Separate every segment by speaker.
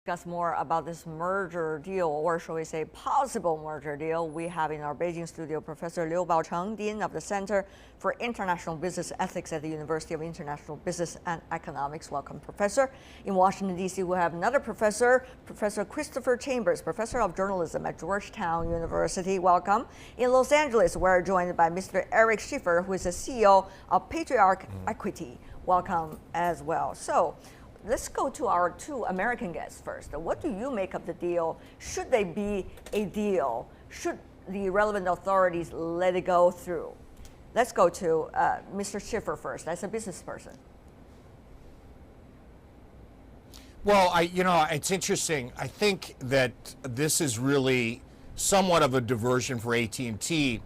Speaker 1: discuss more about this merger deal, or shall we say possible merger deal, we have in our Beijing studio Professor Liu Baocheng, Dean of the Center for International Business Ethics at the University of International Business and Economics. Welcome, Professor. In Washington, D.C., we have another professor, Professor Christopher Chambers, Professor of Journalism at Georgetown University. Welcome. In Los Angeles, we're joined by Mr. Eric Schiffer, who is the CEO of Patriarch Equity. Welcome as well. So, let's go to our two American guests first. What do you make of the deal? Should they be a deal? Should the relevant authorities let it go through? Let's go to Mr. Schiffer first, as a business person.
Speaker 2: Well, it's interesting. I think that this is really somewhat of a diversion for AT&T.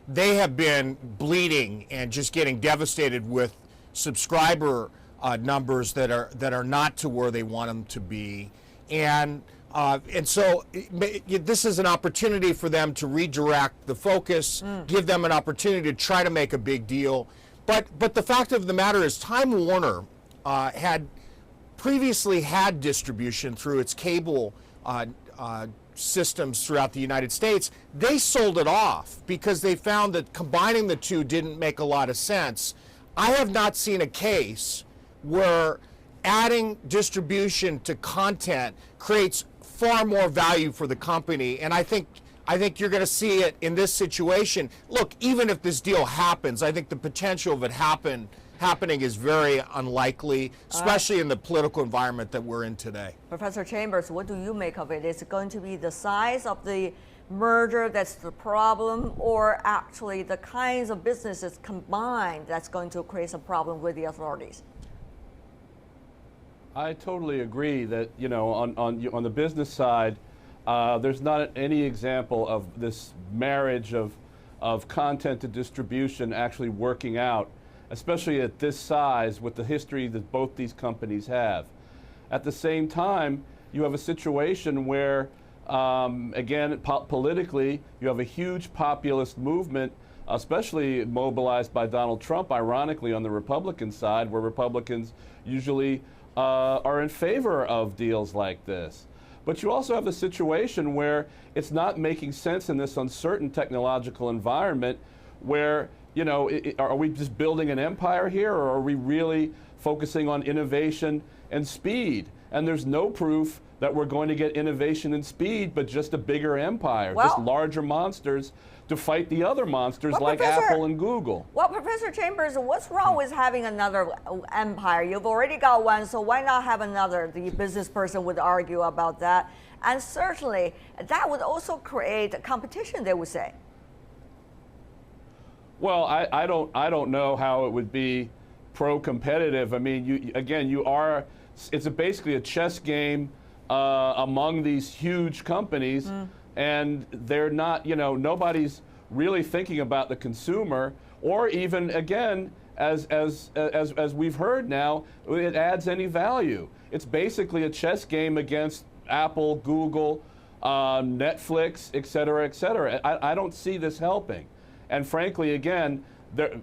Speaker 2: They have been bleeding and just getting devastated with subscriber numbers that are not to where they want them to be, and so this is an opportunity for them to redirect the focus, give them an opportunity to try to make a big deal. But the fact of the matter is, Time Warner had previously had distribution through its cable systems throughout the United States. They sold it off because they found that combining the two didn't make a lot of sense. I have not seen a case where adding distribution to content creates far more value for the company, and I think you're going to see it in this situation. Look, even if this deal happens, I think the potential of it happening is very unlikely, especially in the political environment that we're in today.
Speaker 1: Professor Chambers, what do you make of it? Is it going to be the size of the merger that's the problem, or actually the kinds of businesses combined that's going to create some problem with the authorities?
Speaker 3: I totally agree that, on the business side, there's not any example of this marriage of content to distribution actually working out, especially at this size with the history that both these companies have. At the same time, you have a situation where, again, politically, you have a huge populist movement, especially mobilized by Donald Trump, ironically, on the Republican side, where Republicans usually are in favor of deals like this. But you also have a situation where it's not making sense in this uncertain technological environment where, are we just building an empire here, or are we really focusing on innovation and speed? And there's no proof that we're going to get innovation and speed, but just a bigger empire, just larger monsters to fight the other monsters like Apple and Google.
Speaker 1: Well, Professor Chambers, what's wrong with having another empire? You've already got one, so why not have another? The business person would argue about that. And certainly, that would also create competition, they would say.
Speaker 3: Well, I don't know how it would be pro-competitive. I mean, it's basically a chess game among these huge companies, and they're not, nobody's really thinking about the consumer, or even, again, as we've heard now, it adds any value. It's basically a chess game against Apple, Google, Netflix, et cetera, et cetera. I don't see this helping. And frankly, again,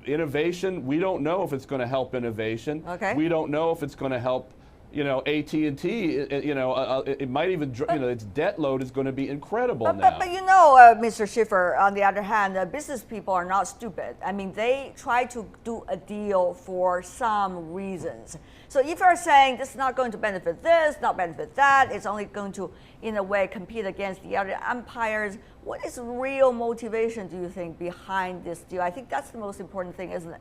Speaker 3: innovation, we don't know if it's going to help innovation.
Speaker 1: Okay.
Speaker 3: We don't know if it's going to help, AT&T, it might even, its debt load is going to be incredible now.
Speaker 1: But Mr. Schiffer, on the other hand, business people are not stupid. I mean, they try to do a deal for some reasons. So if you're saying this is not going to benefit this, not benefit that, it's only going to, in a way, compete against the other empires, what is real motivation, do you think, behind this deal? I think that's the most important thing, isn't it?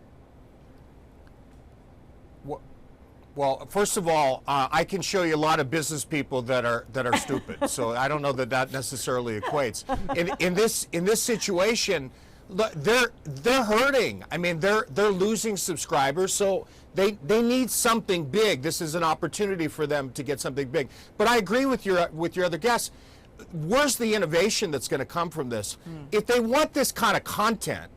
Speaker 2: Well, first of all, I can show you a lot of business people that are stupid. So I don't know that necessarily equates. In this situation, they're hurting. I mean, they're losing subscribers, so they need something big. This is an opportunity for them to get something big. But I agree with your other guests. Where's the innovation that's going to come from this? If they want this kind of content,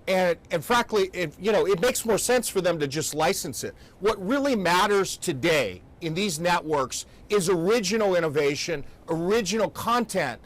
Speaker 2: and frankly, it makes more sense for them to just license it. What really matters today in these networks is original innovation, original content.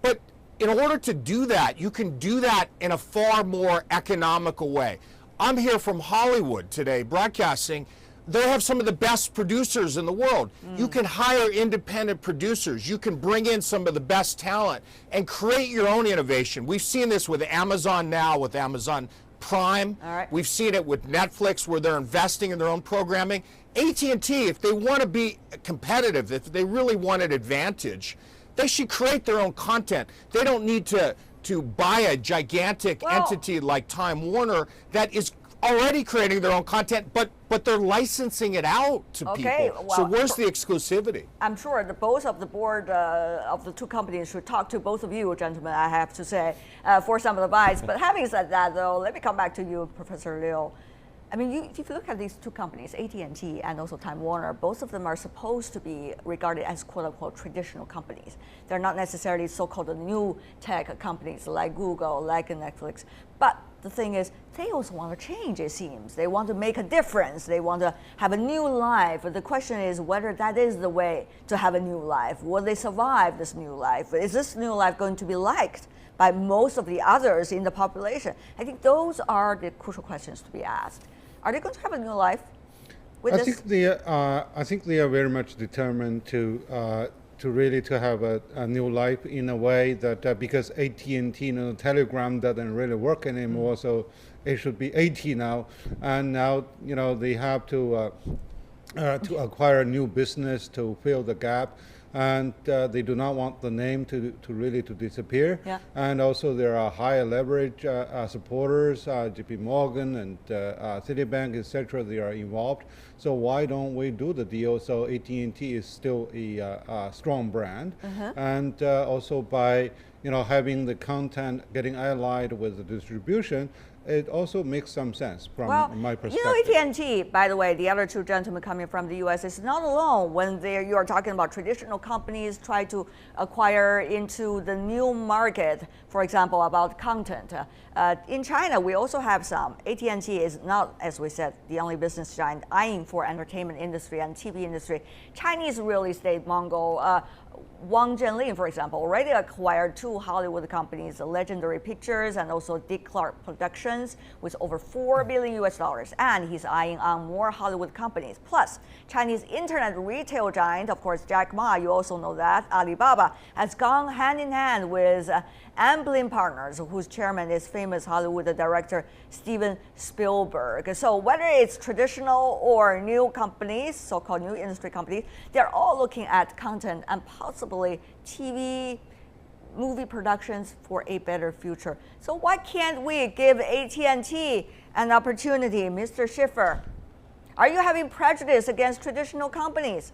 Speaker 2: But in order to do that, you can do that in a far more economical way. I'm here from Hollywood today broadcasting. they have some of the best producers in the world. You can hire independent producers. You can bring in some of the best talent and create your own innovation. We've seen this with Amazon now, with Amazon Prime.
Speaker 1: All right.
Speaker 2: We've seen it with Netflix, where they're investing in their own programming. AT&T, if they want to be competitive, if they really want an advantage, they should create their own content. They don't need to buy a gigantic entity like Time Warner that is already creating their own content, but they're licensing it out to people.
Speaker 1: Well,
Speaker 2: so where's the exclusivity?
Speaker 1: I'm sure that both of the board of the two companies should talk to both of you, gentlemen, I have to say, for some advice. But having said that, though, let me come back to you, Professor Liu. I mean, if you look at these two companies, AT&T and also Time Warner, both of them are supposed to be regarded as quote-unquote traditional companies. They're not necessarily so-called new tech companies like Google, like Netflix. But the thing is, they also want to change, it seems. They want to make a difference. They want to have a new life. The question is whether that is the way to have a new life. Will they survive this new life? Is this new life going to be liked by most of the others in the population? I think those are the crucial questions to be asked. Are they going to have a new life with this?
Speaker 4: I think they are very much determined to really to have a new life in a way that because AT&T, Telegram doesn't really work anymore, so it should be AT now, and now they have to acquire new business to fill the gap. And they do not want the name to really disappear.
Speaker 1: Yeah.
Speaker 4: And also there are higher leverage supporters, JP Morgan and Citibank, etc. They are involved. So why don't we do the deal? So AT&T is still a strong brand, and also by having the content getting allied with the distribution, it also makes some sense from my perspective.
Speaker 1: AT&T, by the way, the other two gentlemen coming from the U.S. is not alone when you are talking about traditional companies try to acquire into the new market, for example, about content. In China, we also have some. AT&T is not, as we said, the only business giant eyeing for entertainment industry and TV industry. Chinese real estate mogul Wang Zhenlin, for example, already acquired two Hollywood companies, Legendary Pictures and also Dick Clark Productions, with over $4 billion US, and he's eyeing on more Hollywood companies. Plus, Chinese internet retail giant, of course, Jack Ma, you also know that, Alibaba, has gone hand in hand with Amblin Partners, whose chairman is famous Hollywood director Steven Spielberg. So whether it's traditional or new companies, so-called new industry companies, they're all looking at content and possibly TV, movie productions for a better future. So why can't we give AT&T an opportunity, Mr. Schiffer? Are you having prejudice against traditional companies?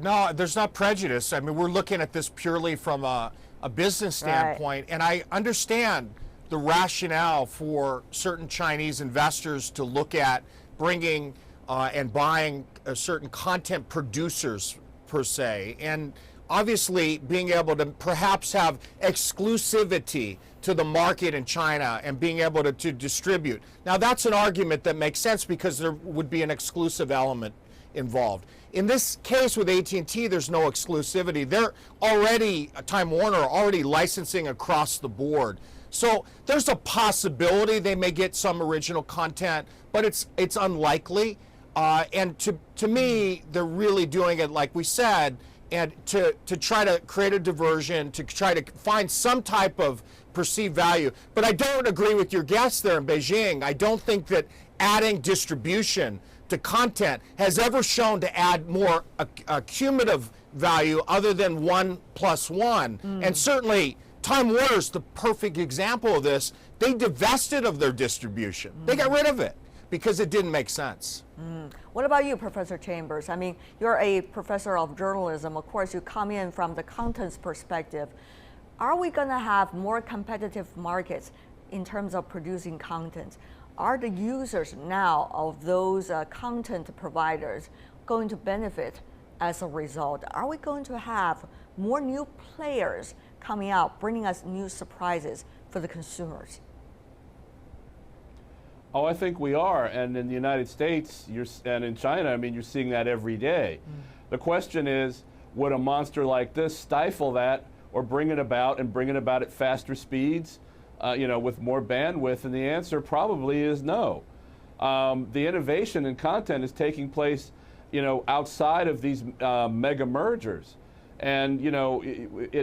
Speaker 2: No, there's not prejudice. I mean, we're looking at this purely from a business standpoint, and I understand the rationale for certain Chinese investors to look at bringing and buying certain content producers, per se, and obviously being able to perhaps have exclusivity to the market in China and being able to distribute. Now, that's an argument that makes sense because there would be an exclusive element involved. In this case with AT&T, there's no exclusivity. They're already, Time Warner, already licensing across the board. So there's a possibility they may get some original content, but it's unlikely. And to me, they're really doing it, like we said, and to try to create a diversion, to try to find some type of perceived value. But I don't agree with your guest there in Beijing. I don't think that adding distribution to content has ever shown to add more cumulative value other than 1+1. And certainly Time Warner's the perfect example of this. They divested of their distribution. They got rid of it because it didn't make sense.
Speaker 1: What about you, Professor Chambers? I mean, you're a professor of journalism. Of course, you come in from the content's perspective. Are we going to have more competitive markets in terms of producing content? Are the users now of those content providers going to benefit as a result? Are we going to have more new players coming out, bringing us new surprises for the consumers?
Speaker 3: Oh, I think we are, and in the United States and in China, I mean, you're seeing that every day. The question is, would a monster like this stifle that or bring it about at faster speeds, with more bandwidth? And the answer probably is no. the innovation in content is taking place, outside of these mega mergers. And,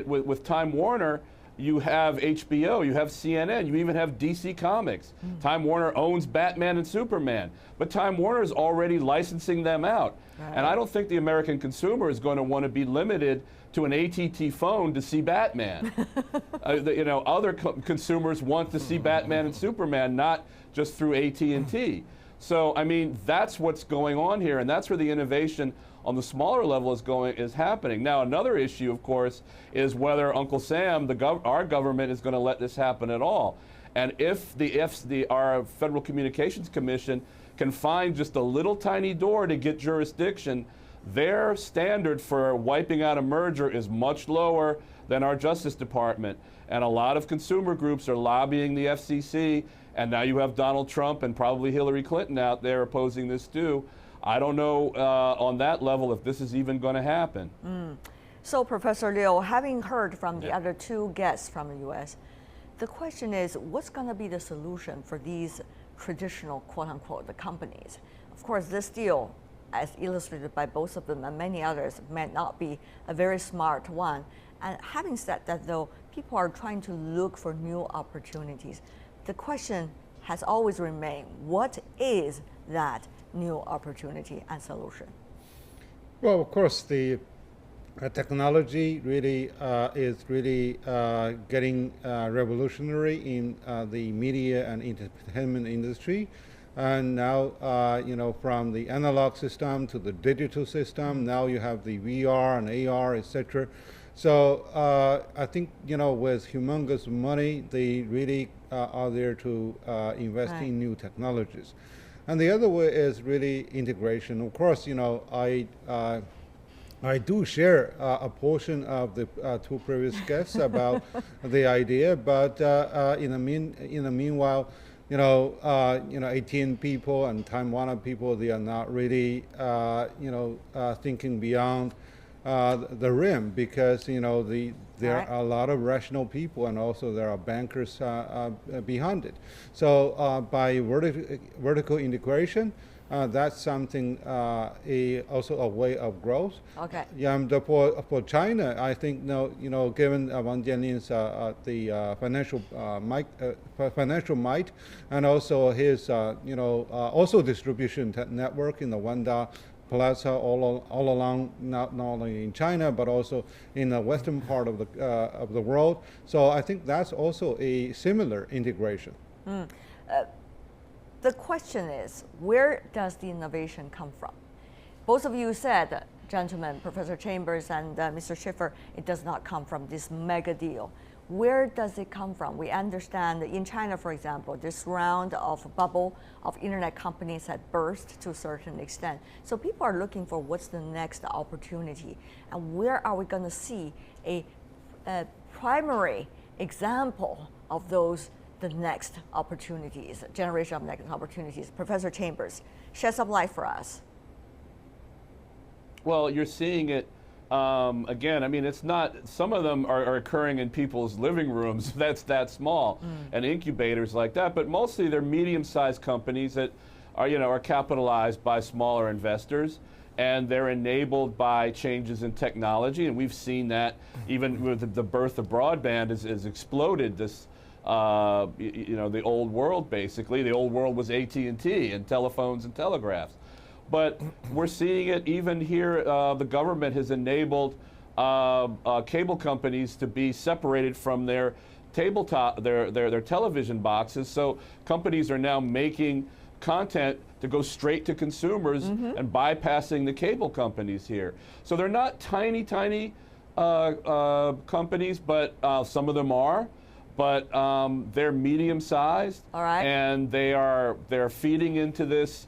Speaker 3: with Time Warner, you have HBO, you have CNN, you even have DC Comics. Time Warner owns Batman and Superman, but Time Warner is already licensing them out.
Speaker 1: Right.
Speaker 3: And I don't think the American consumer is going to want to be limited to an AT&T phone to see Batman. Other consumers want to see Batman and Superman, not just through AT&T. So, I mean, that's what's going on here, and that's where the innovation on the smaller level is happening. Now, another issue, of course, is whether Uncle Sam, our government, is going to let this happen at all. And if our Federal Communications Commission can find just a little tiny door to get jurisdiction, their standard for wiping out a merger is much lower than our Justice Department. And a lot of consumer groups are lobbying the FCC, and now you have Donald Trump and probably Hillary Clinton out there opposing this too. I don't know on that level if this is even going to happen.
Speaker 1: So, Professor Liu, having heard from the other two guests from the U.S., the question is, what's going to be the solution for these traditional, quote-unquote, the companies? Of course, this deal, as illustrated by both of them and many others, may not be a very smart one. And having said that, though, people are trying to look for new opportunities. The question has always remained, what is that new opportunity and solution?
Speaker 4: Well, of course, the technology really is really getting revolutionary in the media and entertainment industry. And now, from the analog system to the digital system, now you have the VR and AR, etc. So I think, with humongous money, they really are there to invest in new technologies. And the other way is really integration. Of course, I do share a portion of the two previous guests about the idea, but in the meanwhile, AT&T people and Time Warner people, they are not really, thinking beyond the rim, because there are a lot of rational people, and also there are bankers behind it. So by vertical integration, that's something also a way of growth.
Speaker 1: Okay.
Speaker 4: Yeah, and for China, I think given Wang Jianlin's the financial might, and also his also distribution network in the Wanda Plaza all along, not only in China but also in the western part of the world. So I think that's also a similar integration.
Speaker 1: The question is, where does the innovation come from? Both of you said, gentlemen, Professor Chambers and Mr. Schiffer, it does not come from this mega deal. Where does it come from? We understand that in China, for example, this round of bubble of internet companies had burst to a certain extent. So people are looking for what's the next opportunity, and where are we going to see a primary example of the next opportunities, generation of next opportunities. Professor Chambers, shed some light for us.
Speaker 3: Well, you're seeing it again. I mean, it's not. Some of them are occurring in people's living rooms. That's that small, and incubators like that. But mostly they're medium-sized companies that are capitalized by smaller investors, and they're enabled by changes in technology. And we've seen that even with the birth of broadband has exploded this. The old world, basically. The old world was AT&T and telephones and telegraphs. But we're seeing it even here. The government has enabled cable companies to be separated from their tabletop, their television boxes. So companies are now making content to go straight to consumers and bypassing the cable companies here. So they're not tiny companies, but some of them are. But they're medium-sized, and they're feeding into this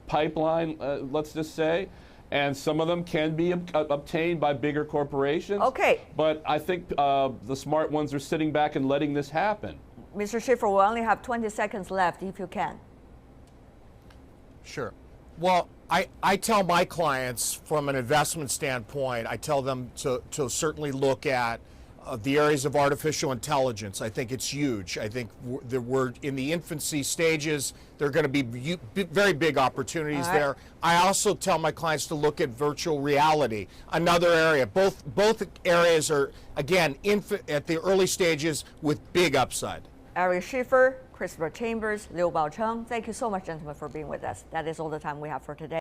Speaker 3: pipeline. Let's just say, and some of them can be obtained by bigger corporations.
Speaker 1: Okay.
Speaker 3: But I think the smart ones are sitting back and letting this happen.
Speaker 1: Mr. Schiffer, we only have 20 seconds left, if you can.
Speaker 2: Sure. Well, I tell my clients from an investment standpoint, I tell them to certainly look at the areas of artificial intelligence. I think it's huge. I think we're in the infancy stages. There are going to be very big opportunities there. I also tell my clients to look at virtual reality, another area. Both areas are, again, at the early stages with big upside.
Speaker 1: Eric Schiffer, Christopher Chambers, Liu Baocheng, thank you so much, gentlemen, for being with us. That is all the time we have for today.